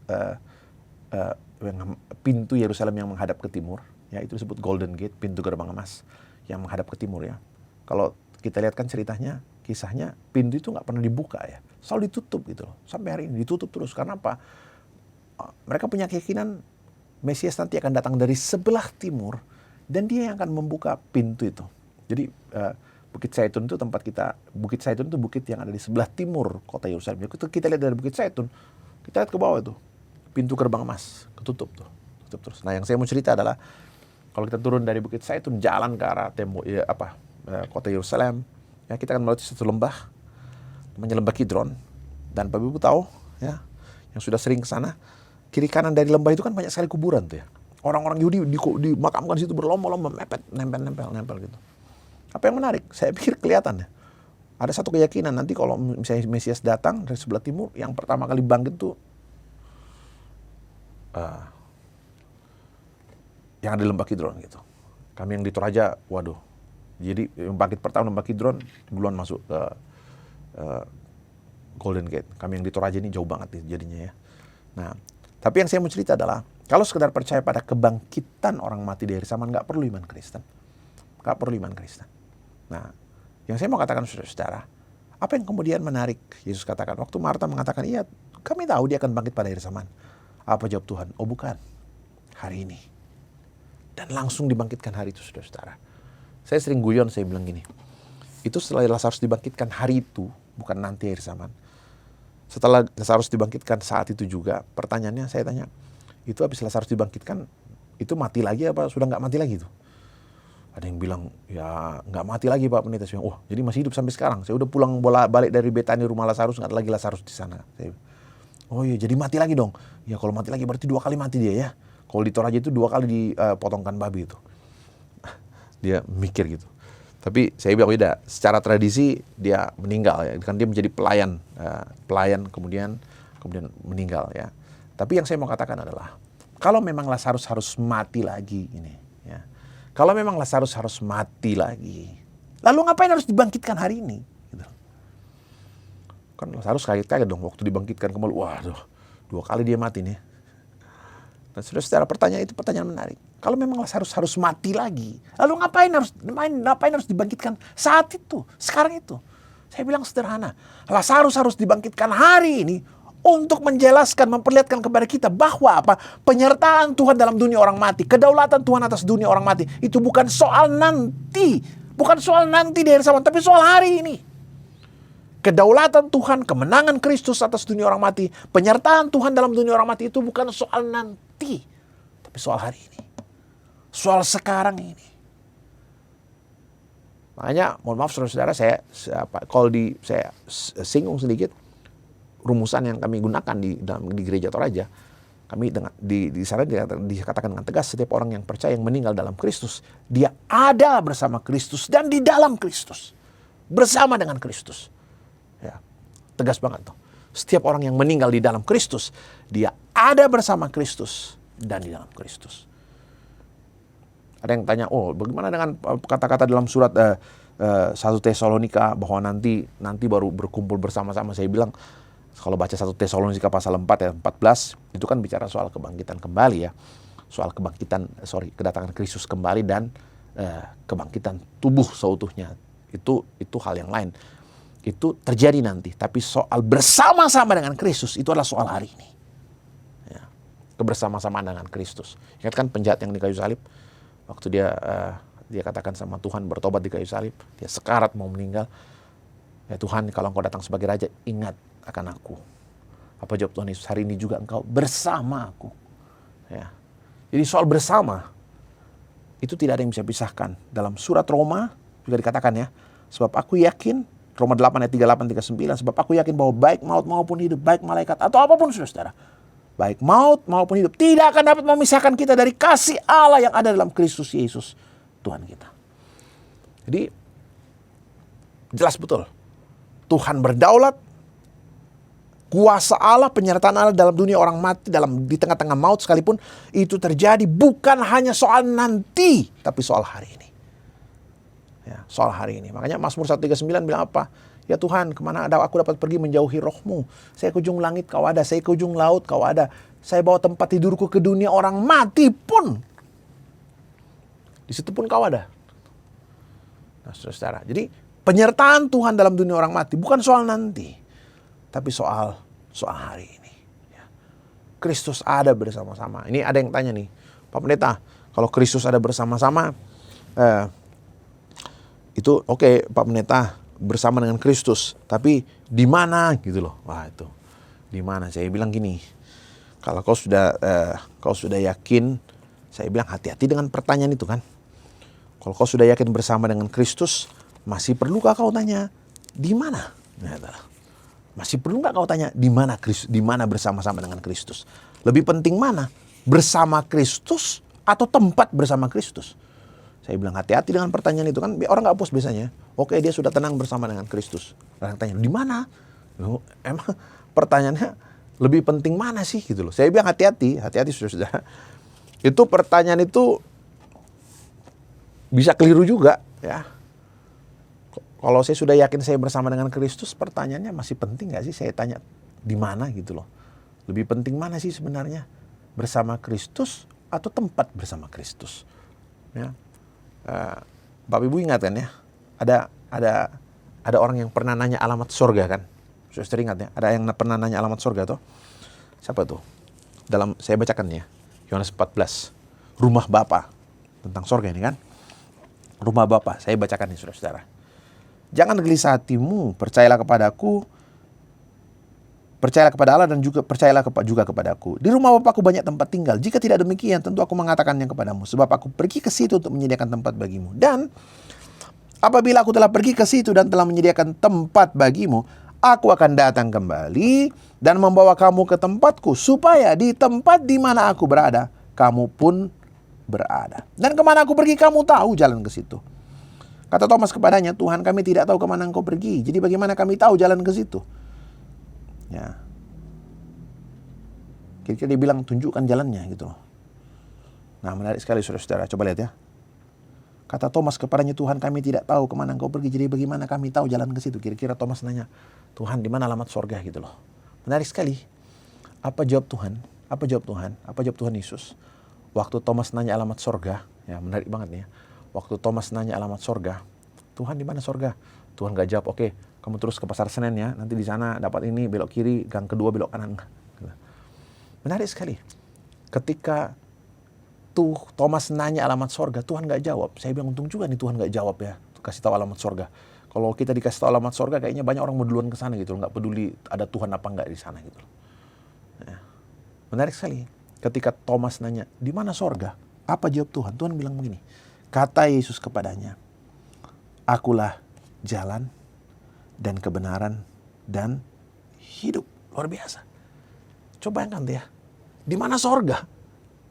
pintu Yerusalem yang menghadap ke timur, ya itu disebut Golden Gate, pintu gerbang emas yang menghadap ke timur ya. Kalau kita lihat kan ceritanya, kisahnya, pintu itu nggak pernah dibuka ya, selalu ditutup gitu loh, sampai hari ini ditutup terus. Karena apa? Mereka punya keyakinan Mesias nanti akan datang dari sebelah timur dan dia yang akan membuka pintu itu. Jadi Bukit Zaitun itu tempat kita, Bukit Zaitun itu bukit yang ada di sebelah timur kota Yerusalem. Jadi kita lihat dari Bukit Zaitun, kita lihat ke bawah itu, pintu gerbang emas ketutup tuh, tutup terus. Nah yang saya mau cerita adalah kalau kita turun dari Bukit Zaitun jalan ke arah tembok kota Yerusalem, ya kita akan melewati satu lembah, namanya lembah Kidron. Dan Bapak Ibu tahu, ya, yang sudah sering ke sana, kiri kanan dari lembah itu kan banyak sekali kuburan tuh ya. Orang-orang Yahudi dimakamkan di situ berlomba-lomba, mepet, nempel gitu. Apa yang menarik? Saya pikir kelihatan ya. Ada satu keyakinan nanti kalau misalnya Mesias datang dari sebelah timur, yang pertama kali bangkit tuh yang ada di lembah Kidron gitu. Kami yang di Toraja, waduh. Jadi yang bangkit pertama lembah Kidron, duluan masuk ke Golden Gate. Kami yang di Toraja ini jauh banget jadinya ya. Nah, tapi yang saya mau cerita adalah, kalau sekedar percaya pada kebangkitan orang mati dari zaman, nggak perlu iman Kristen. Nggak perlu iman Kristen. Nah, yang saya mau katakan saudara-saudara, apa yang kemudian menarik Yesus katakan? Waktu Marta mengatakan, iya kami tahu dia akan bangkit pada akhir zaman. Apa jawab Tuhan? Oh bukan, hari ini. Dan langsung dibangkitkan hari itu saudara-saudara. Saya sering guyon, saya bilang gini, itu setelah Lazarus dibangkitkan hari itu, bukan nanti akhir zaman. Setelah Lazarus dibangkitkan saat itu juga, pertanyaannya saya tanya, itu habis Lazarus dibangkitkan, itu mati lagi apa sudah nggak mati lagi itu? Ada yang bilang, ya nggak mati lagi Pak Pendeta. Saya bilang, oh jadi masih hidup sampai sekarang. Saya udah pulang balik dari Betani rumah Lazarus, nggak ada lagi Lazarus di sana. Saya bilang, oh iya jadi mati lagi dong. Ya kalau mati lagi berarti 2 kali mati dia ya. Kalau di Toraja itu 2 kali dipotongkan babi itu. Dia mikir gitu. Tapi saya bilang beda. Secara tradisi dia meninggal ya. Kan dia menjadi pelayan kemudian meninggal ya. Tapi yang saya mau katakan adalah kalau memang Lazarus harus mati lagi ini ya. Kalau memang Lazarus harus mati lagi, lalu ngapain harus dibangkitkan hari ini? Gitu. Kan Lazarus kaget-kaget dong waktu dibangkitkan kembali. Waduh, 2 kali dia mati nih. Dan saudara, pertanyaan itu pertanyaan menarik. Kalau memang Lazarus harus mati lagi, lalu ngapain harus dibangkitkan saat itu, sekarang itu? Saya bilang sederhana, Lazarus harus dibangkitkan hari ini untuk menjelaskan, memperlihatkan kepada kita bahwa apa? Penyertaan Tuhan dalam dunia orang mati, kedaulatan Tuhan atas dunia orang mati, itu bukan soal nanti. Bukan soal nanti di akhir zaman, tapi soal hari ini. Kedaulatan Tuhan, kemenangan Kristus atas dunia orang mati, penyertaan Tuhan dalam dunia orang mati itu bukan soal nanti, tapi soal hari ini. Soal sekarang ini. Makanya, mohon maaf saudara-saudara, saya singgung sedikit rumusan yang kami gunakan di gereja Toraja. Kami di sana dikatakan dengan tegas, setiap orang yang percaya yang meninggal dalam Kristus, dia ada bersama Kristus dan di dalam Kristus, bersama dengan Kristus. Ya, tegas banget tuh. Setiap orang yang meninggal di dalam Kristus, dia ada bersama Kristus dan di dalam Kristus. Ada yang tanya, oh bagaimana dengan kata-kata dalam surat 1 Tesalonika bahwa nanti baru berkumpul bersama-sama. Saya bilang, kalau baca 1 Tesalonika pasal 4 ayat 14, itu kan bicara soal kebangkitan kembali ya. Soal kedatangan Kristus kembali dan kebangkitan tubuh seutuhnya. Itu hal yang lain. Itu terjadi nanti. Tapi soal bersama-sama dengan Kristus, itu adalah soal hari ini. Ya. Kebersama-samaan dengan Kristus. Ingat kan penjahat yang di kayu salib? Waktu dia katakan sama Tuhan, bertobat di kayu salib, dia sekarat mau meninggal. Ya Tuhan, kalau Engkau datang sebagai Raja, ingat akan aku. Apa jawab Tuhan Yesus? Hari ini juga Engkau bersama aku. Ya. Jadi soal bersama, itu tidak ada yang bisa pisahkan. Dalam surat Roma juga dikatakan ya, sebab aku yakin, Roma 8 ayat 38-39, sebab aku yakin bahwa baik maut maupun hidup, baik malaikat atau apapun saudara, baik maut maupun hidup, tidak akan dapat memisahkan kita dari kasih Allah yang ada dalam Kristus Yesus, Tuhan kita. Jadi, jelas betul. Tuhan berdaulat, kuasa Allah, penyertaan Allah dalam dunia orang mati, di tengah-tengah maut sekalipun, itu terjadi bukan hanya soal nanti, tapi soal hari ini. Ya, soal hari ini. Makanya Mazmur 139 bilang apa? Ya Tuhan, kemana ada aku dapat pergi menjauhi roh-Mu? Saya ke ujung langit Kau ada, saya ke ujung laut Kau ada. Saya bawa tempat tidurku ke dunia orang mati pun, di situ pun Kau ada. Nah, saudara, jadi penyertaan Tuhan dalam dunia orang mati bukan soal nanti, tapi soal hari ini. Ya. Kristus ada bersama-sama. Ini ada yang tanya nih, Pak Pendeta, kalau Kristus ada bersama-sama, itu oke, Pak Pendeta, bersama dengan Kristus, tapi di mana gitu loh? Wah itu, di mana? Saya bilang gini, kalau kau sudah yakin, saya bilang hati-hati dengan pertanyaan itu kan. Kalau kau sudah yakin bersama dengan Kristus, masih perlukah kau tanya di mana? Masih perlu nggak kau tanya di mana Kristus, di mana bersama-sama dengan Kristus? Lebih penting mana? Bersama Kristus atau tempat bersama Kristus? Saya bilang hati-hati dengan pertanyaan itu kan, orang nggak puas biasanya. Oke, dia sudah tenang bersama dengan Kristus. Orang tanya di mana? Emang pertanyaannya lebih penting mana sih gitu loh? Saya bilang hati-hati saudara. Itu pertanyaan itu bisa keliru juga ya. Kalau saya sudah yakin saya bersama dengan Kristus, pertanyaannya masih penting nggak sih saya tanya di mana gitu loh? Lebih penting mana sih sebenarnya? Bersama Kristus atau tempat bersama Kristus? Ya. Bapak Ibu ingat kan ya? Ada orang yang pernah nanya alamat surga kan? Sudah ingat ya? Ada yang pernah nanya alamat surga tuh? Siapa tuh? Saya bacakan ya. Yohanes 14. Rumah Bapa. Tentang surga ini kan? rumah Bapa. Saya bacakan nih saudara-saudara. Jangan gelisah hatimu, percayalah kepadaku, percayalah kepada Allah dan juga percayalah juga kepadaku. Di rumah Bapakku banyak tempat tinggal. Jika tidak demikian, tentu aku mengatakannya kepadamu. Sebab aku pergi ke situ untuk menyediakan tempat bagimu. Dan apabila aku telah pergi ke situ dan telah menyediakan tempat bagimu, aku akan datang kembali dan membawa kamu ke tempatku, supaya di tempat di mana aku berada, kamu pun berada. Dan kemana aku pergi, kamu tahu jalan ke situ. Kata Thomas kepadanya, Tuhan, kami tidak tahu kemana engkau pergi. Jadi bagaimana kami tahu jalan ke situ? Ya. Kira-kira dia bilang, tunjukkan jalannya gitu loh. Nah, menarik sekali saudara-saudara. Coba lihat ya. Kata Thomas kepadanya, Tuhan, kami tidak tahu kemana engkau pergi. Jadi bagaimana kami tahu jalan ke situ? Kira-kira Thomas nanya, Tuhan, di mana alamat sorga gitu loh. Menarik sekali. Apa jawab Tuhan? Apa jawab Tuhan? Apa jawab Tuhan Yesus? Waktu Thomas nanya alamat sorga, ya menarik banget nih ya. Waktu Thomas nanya alamat sorga, Tuhan di mana sorga? Tuhan gak jawab, oke, kamu terus ke pasar Senen ya, nanti di sana dapat ini, belok kiri, gang kedua belok kanan. Menarik sekali. Ketika Thomas nanya alamat sorga, Tuhan gak jawab. Saya bilang untung juga nih Tuhan gak jawab ya, kasih tahu alamat sorga. Kalau kita dikasih tahu alamat sorga, kayaknya banyak orang mau duluan ke sana gitu, nggak peduli ada Tuhan apa enggak di sana gitu. Ya. Menarik sekali. Ketika Thomas nanya, di mana sorga? Apa jawab Tuhan? Tuhan bilang begini, kata Yesus kepadanya, akulah jalan dan kebenaran dan hidup. Luar biasa. Coba bayangkan ya, di mana sorga?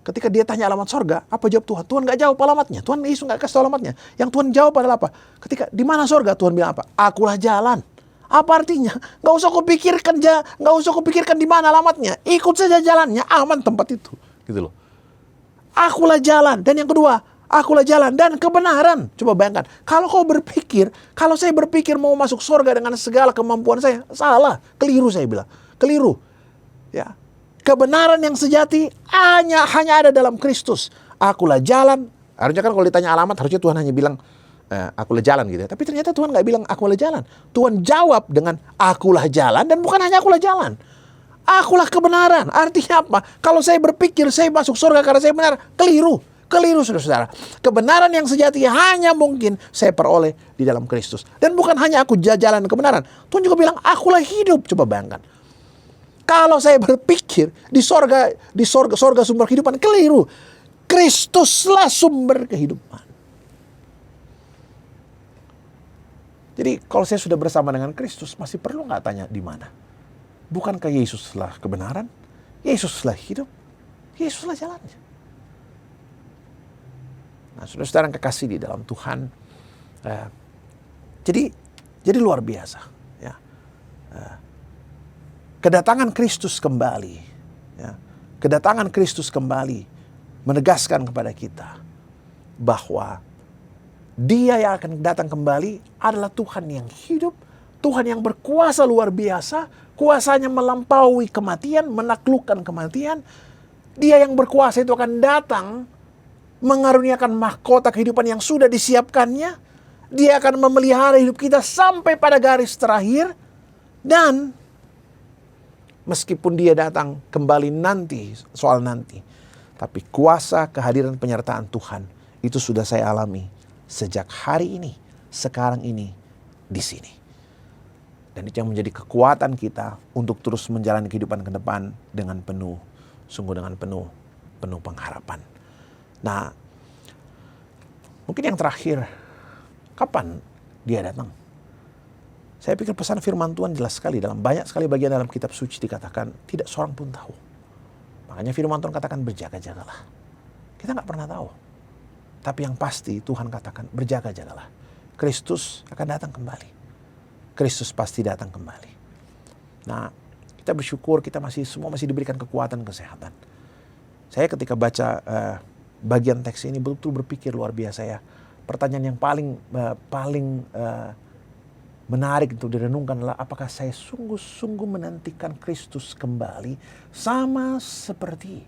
Ketika dia tanya alamat sorga, apa jawab Tuhan? Tuhan gak jawab alamatnya. Tuhan Yesus gak kasih tahu alamatnya. Yang Tuhan jawab adalah apa? Ketika di mana sorga? Tuhan bilang apa? Akulah jalan. Apa artinya? Gak usah kau pikirkan di mana alamatnya. Ikut saja jalannya, aman tempat itu. Gitu loh. Akulah jalan. Dan yang kedua, akulah jalan dan kebenaran. Coba bayangkan, kalau saya berpikir mau masuk surga dengan segala kemampuan saya, salah, keliru saya bilang. Keliru. Ya. Kebenaran yang sejati hanya ada dalam Kristus. Akulah jalan. Harusnya kan kalau ditanya alamat, harusnya Tuhan hanya bilang, akulah jalan gitu ya. Tapi ternyata Tuhan gak bilang akulah jalan. Tuhan jawab dengan akulah jalan, dan bukan hanya akulah jalan. Akulah kebenaran. Artinya apa? Kalau saya berpikir saya masuk surga karena saya benar, keliru. Keliru saudara-saudara. Kebenaran yang sejati hanya mungkin saya peroleh di dalam Kristus. Dan bukan hanya aku jalan kebenaran. Tuhan juga bilang akulah hidup. Coba bayangkan. Kalau saya berpikir di sorga sumber kehidupan, keliru. Kristuslah sumber kehidupan. Jadi kalau saya sudah bersama dengan Kristus, masih perlu nggak tanya di mana? Bukankah Yesuslah kebenaran? Yesuslah hidup? Yesuslah jalannya. Nah, saudara-saudara yang kekasih di dalam Tuhan, jadi luar biasa. Ya. Kedatangan Kristus kembali, ya. Kedatangan Kristus kembali menegaskan kepada kita bahwa Dia yang akan datang kembali adalah Tuhan yang hidup, Tuhan yang berkuasa luar biasa, kuasanya melampaui kematian, menaklukkan kematian. Dia yang berkuasa itu akan datang mengaruniakan mahkota kehidupan yang sudah disiapkannya. Dia akan memelihara hidup kita sampai pada garis terakhir. Dan meskipun dia datang kembali nanti, tapi kuasa kehadiran penyertaan Tuhan itu sudah saya alami sejak hari ini, sekarang ini, di sini. Dan itu yang menjadi kekuatan kita untuk terus menjalani kehidupan ke depan dengan penuh pengharapan. Nah, mungkin yang terakhir, kapan dia datang? Saya pikir pesan firman Tuhan jelas sekali. Dalam banyak sekali bagian dalam kitab suci dikatakan, tidak seorang pun tahu. Makanya firman Tuhan katakan berjaga-jagalah. Kita nggak pernah tahu. Tapi yang pasti Tuhan katakan berjaga-jagalah. Kristus akan datang kembali. Kristus pasti datang kembali. Nah, kita bersyukur kita semua masih diberikan kekuatan, kesehatan. Saya ketika baca bagian teks ini betul-betul berpikir luar biasa ya. Pertanyaan yang paling menarik untuk direnungkan adalah apakah saya sungguh-sungguh menantikan Kristus kembali sama seperti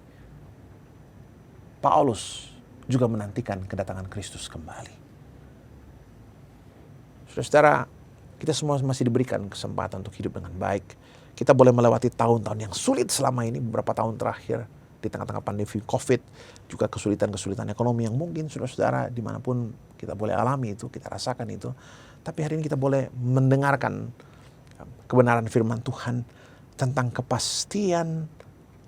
Paulus juga menantikan kedatangan Kristus kembali. Saudara, kita semua masih diberikan kesempatan untuk hidup dengan baik. Kita boleh melewati tahun-tahun yang sulit selama ini, beberapa tahun terakhir. di tengah-tengah pandemi COVID, juga kesulitan-kesulitan ekonomi yang mungkin saudara-saudara dimanapun kita boleh alami itu, kita rasakan itu. Tapi hari ini kita boleh mendengarkan kebenaran firman Tuhan tentang kepastian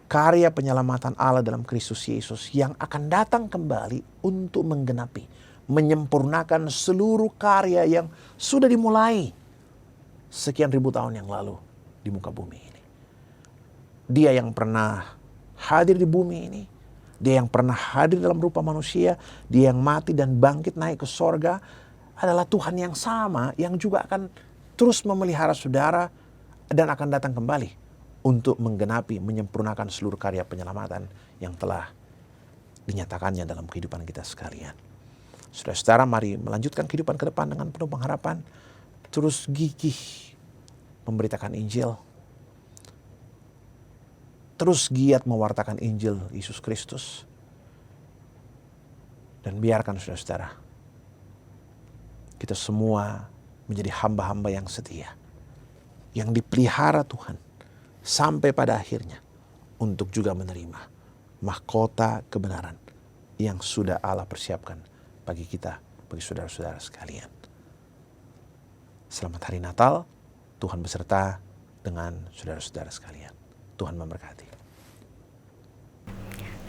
karya penyelamatan Allah dalam Kristus Yesus yang akan datang kembali untuk menggenapi, menyempurnakan seluruh karya yang sudah dimulai sekian ribu tahun yang lalu di muka bumi ini. Dia yang pernah hadir di bumi ini, dia yang pernah hadir dalam rupa manusia, dia yang mati dan bangkit naik ke sorga, adalah Tuhan yang sama yang juga akan terus memelihara saudara dan akan datang kembali untuk menggenapi, menyempurnakan seluruh karya penyelamatan yang telah dinyatakannya dalam kehidupan kita sekalian. Saudara-saudara, mari melanjutkan kehidupan ke depan dengan penuh pengharapan, terus gigih memberitakan Injil, terus giat mewartakan Injil Yesus Kristus, dan biarkan saudara-saudara, kita semua menjadi hamba-hamba yang setia, yang dipelihara Tuhan, sampai pada akhirnya untuk juga menerima mahkota kebenaran yang sudah Allah persiapkan bagi kita, bagi saudara-saudara sekalian. Selamat Hari Natal, Tuhan beserta dengan saudara-saudara sekalian. Tuhan memberkati.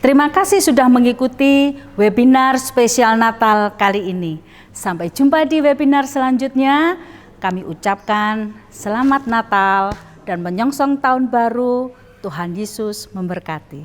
Terima kasih sudah mengikuti webinar spesial Natal kali ini. Sampai jumpa di webinar selanjutnya. Kami ucapkan selamat Natal dan menyongsong tahun baru. Tuhan Yesus memberkati.